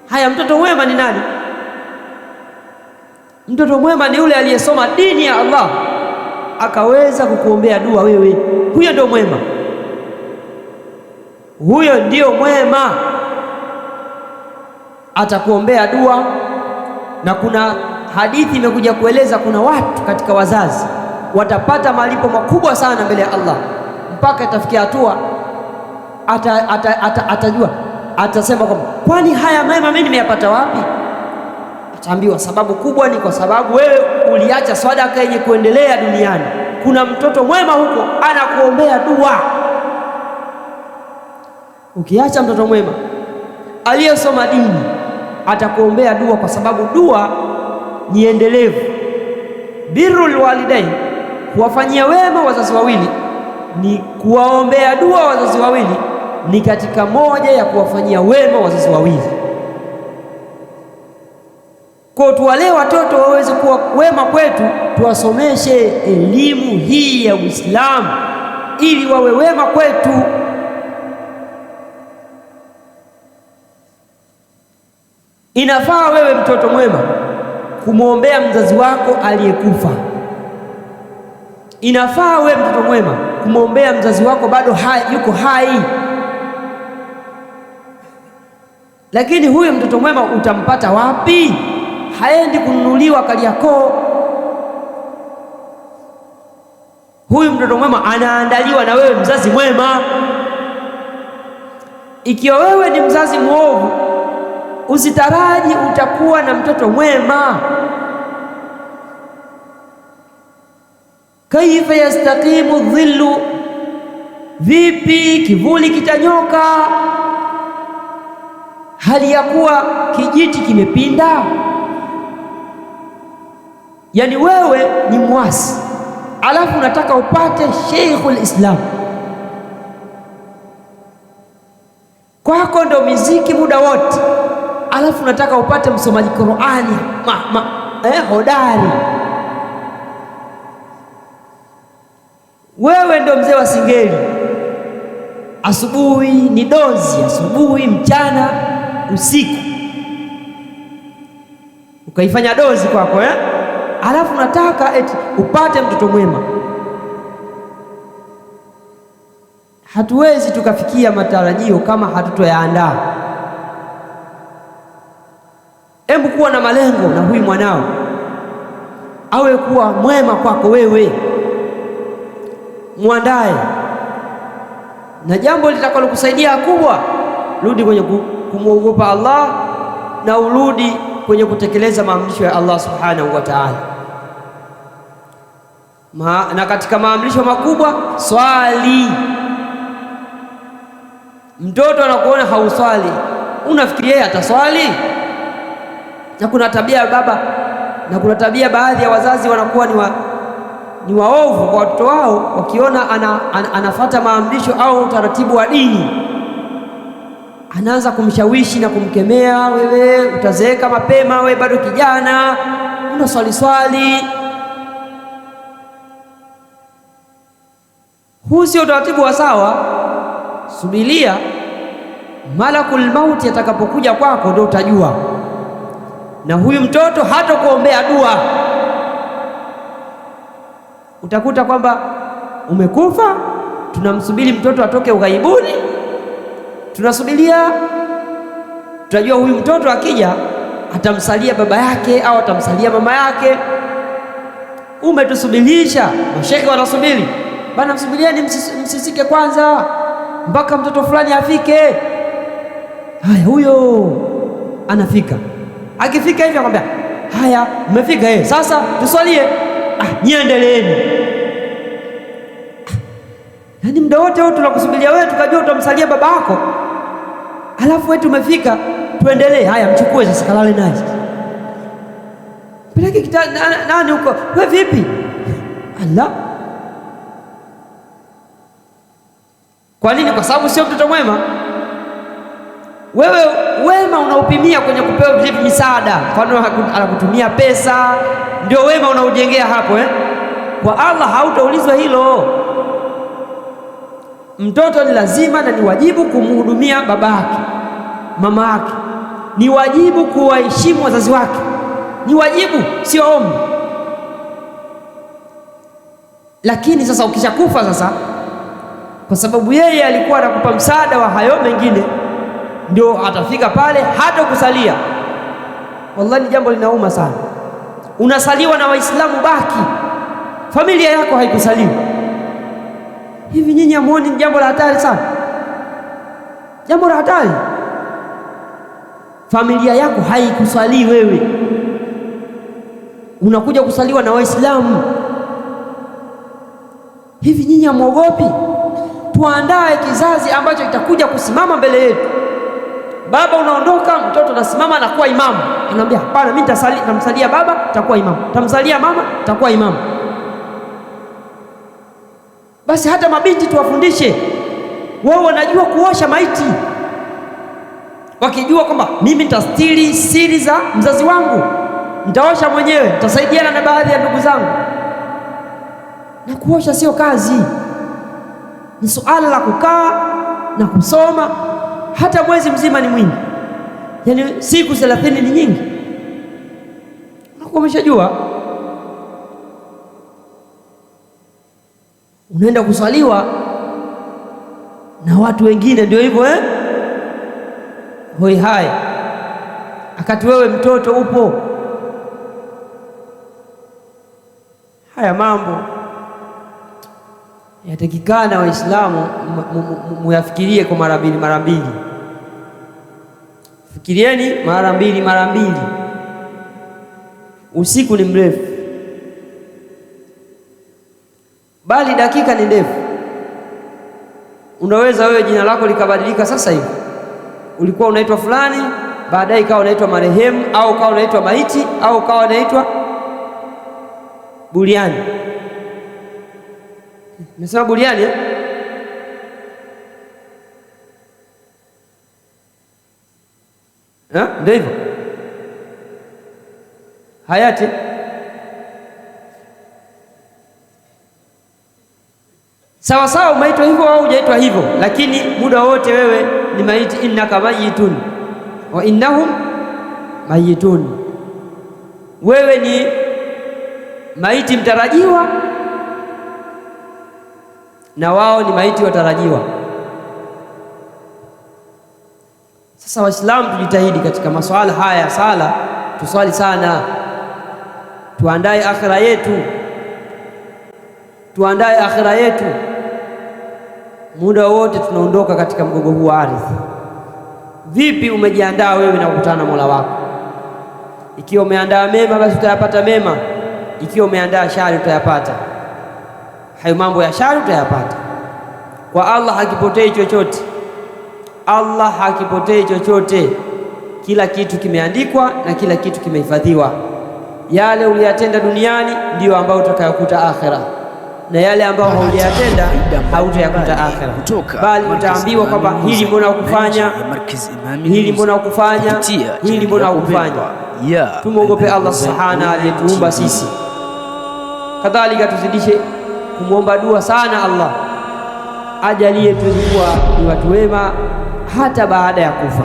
Haya, mtoto mwema ni nani? Mtoto mwema ni yule aliyesoma dini ya Allah akaweza kukuombea dua wewe. Huyo ndio mwema, huyo ndio mwema, atakuombea dua. Na kuna hadithi imekuja kueleza kuna watu katika wazazi watapata malipo makubwa sana mbele ya Allah, mpaka itafikia hatua atajua, atasema kwamba kwani haya mema mimi nimeyapata wapi? Ataambiwa sababu kubwa ni kwa sababu wewe uliacha sadaka yenye kuendelea duniani. Kuna mtoto mwema huko anakuombea dua. Ukiacha mtoto mwema aliyesoma dini atakuombea dua, kwa sababu dua ni endelevu. Birrul walidain, kuwafanyia wema wazazi wawili, ni kuwaombea dua wazazi wawili, ni katika moja ya kuwafanyia wema wazazi wawili. Kwa tuwalee watoto waweze kuwa wema kwetu, tuwasomeshe elimu hii ya Uislamu ili wawe wema kwetu. Inafaa wewe mtoto mwema kumwombea mzazi wako aliyekufa. Inafaa wewe mtoto mwema kumwombea mzazi wako bado yuko hai. Lakini huyo mtoto mwema utampata wapi? Haendi kununuliwa Kariakoo. Huyu mtoto mwema anaandaliwa na wewe mzazi mwema. Ikiwa wewe ni mzazi mwovu, usitaraji utakuwa na mtoto mwema. Kaifa yastaqimu dhillu, vipi kivuli kitanyoka hali ya kuwa kijiti kimepinda? Yani wewe ni mwasi, alafu unataka upate Sheikhul Islam, kwako ndo miziki muda wote, alafu unataka upate msomaji Qur'ani hodari. Wewe ndo mzee wa singeli, asubuhi ni dozi, asubuhi, mchana, usiku, ukaifanya dozi kwako alafu unataka eti upate mtoto mwema. Hatuwezi tukafikia matarajio kama hatutoyaandaa. Hebu kuwa na malengo na huyu mwanao awe kuwa mwema kwako wewe, mwandae na jambo litakalokusaidia kubwa. Rudi kwenye kumwogopa Allah na urudi kwenye kutekeleza maamrisho ya Allah subhanahu wa ta'ala. Na katika maamrisho makubwa, swali. Mtoto anakuona hauswali, unafikiri yeye ataswali? Na kuna tabia ya baba, na kuna tabia baadhi ya wazazi wanakuwa ni waovu kwa watoto wao, wakiona anafuata maamrisho au utaratibu wa dini, anaanza kumshawishi na kumkemea, wewe utazeeka mapema, wewe bado kijana, unaswali. Huu sio utaratibu wa sawa. Subiria malakul mauti atakapokuja kwako ndio utajua. Na huyu mtoto hata kuombea dua, utakuta kwamba umekufa, tunamsubiri mtoto atoke ughaibuni, tunasubiria, tutajua huyu mtoto akija atamsalia baba yake au atamsalia mama yake. Umetusubirisha. Mashekhe wanasubiri bana, msubirieni, msisike kwanza mpaka mtoto fulani afike. Haya, huyo anafika. Akifika hivi akwambia, haya mmefika, sasa tuswalie. Niendeleeni. Yaani muda wote huu tunakusubiria wewe, tukajua utamsalia baba yako, alafu wewe tumefika, tuendelee. Haya, mchukue sasa, kalale naye, peleke nani huko. Wewe vipi? Allah. Kwa nini? Kwa sababu sio mtoto mwema. Wewe wema unaupimia kwenye kupewa vitu misaada, mfano anakutumia pesa, ndio wema unaujengea hapo Kwa Allah hautaulizwa hilo. Mtoto ni lazima na ni wajibu kumhudumia baba yake, mama yake, ni wajibu kuwaheshimu wazazi wake, ni wajibu, sio ombi. Lakini sasa ukishakufa sasa, kwa sababu yeye alikuwa anakupa msaada wa hayo mengine, ndio atafika pale hata kusalia. Wallahi ni jambo linauma sana. Unasaliwa na Waislamu baki, familia yako haikusaliwa. Hivi nyinyi hamuoni ni jambo la hatari sana? Jambo la hatari. Familia yako haikusali wewe, unakuja kusaliwa na Waislamu. Hivi nyinyi hamuogopi? Tuandae kizazi ambacho kitakuja kusimama mbele yetu. Baba unaondoka, mtoto anasimama anakuwa imamu, anamwambia hapana, mimi nitamsalia baba, nitakuwa imamu, nitamsalia mama, nitakuwa imamu. Basi hata mabinti tuwafundishe, wao wanajua kuosha maiti, wakijua kwamba mimi nitastiri siri za mzazi wangu, nitaosha mwenyewe, nitasaidiana na baadhi ya ndugu zangu. Na kuosha sio kazi, ni suala la kukaa na kusoma. Hata mwezi mzima ni mwingi, yaani siku 30 ni nyingi, unakuwa umeshajua. Unaenda kuswaliwa na watu wengine, ndio hivyo hoi hai, akati wewe mtoto upo. Haya mambo yatakikana Waislamu muyafikirie kwa mara mbili. Fikirieni mara mbili. Usiku ni mrefu, bali dakika ni ndefu. Unaweza wewe jina lako likabadilika sasa hivi, ulikuwa unaitwa fulani, baadaye ikawa unaitwa marehemu, au ukawa unaitwa maiti, au ukawa unaitwa Buliani. Nimesema Buliani ndio hivyo, hayati. Sawa sawa, umeitwa hivyo au hujaitwa hivyo, lakini muda wote wewe ni maiti. Innaka mayitun wa innahum mayitun, wewe ni maiti mtarajiwa na wao ni maiti watarajiwa. Sasa Waislamu tujitahidi katika masuala haya ya sala, tuswali sana, tuandae akhira yetu, muda wote tunaondoka katika mgogo huu wa ardhi. Vipi umejiandaa wewe na kukutana na Mola wako? Ikiwa umeandaa mema, basi utayapata mema. Ikiwa umeandaa shari, utayapata hayo mambo ya shari, utayapata. Kwa Allah hakipotei chochote, Allah hakipotei chochote. Kila kitu kimeandikwa na kila kitu kimehifadhiwa. Yale uliyatenda duniani ndiyo ambayo utakayokuta akhera, na yale ambayo haujayatenda hautayakuta akhera, bali utaambiwa kwamba hili mbona ukufanya, hili mbona ukufanya, hili mbona ukufanya. Tumwogope Allah subhanahu aliyetuumba sisi. Kadhalika tuzidishe kumwomba dua sana Allah ajalie tuwe ni watu wema hata baada ya kufa.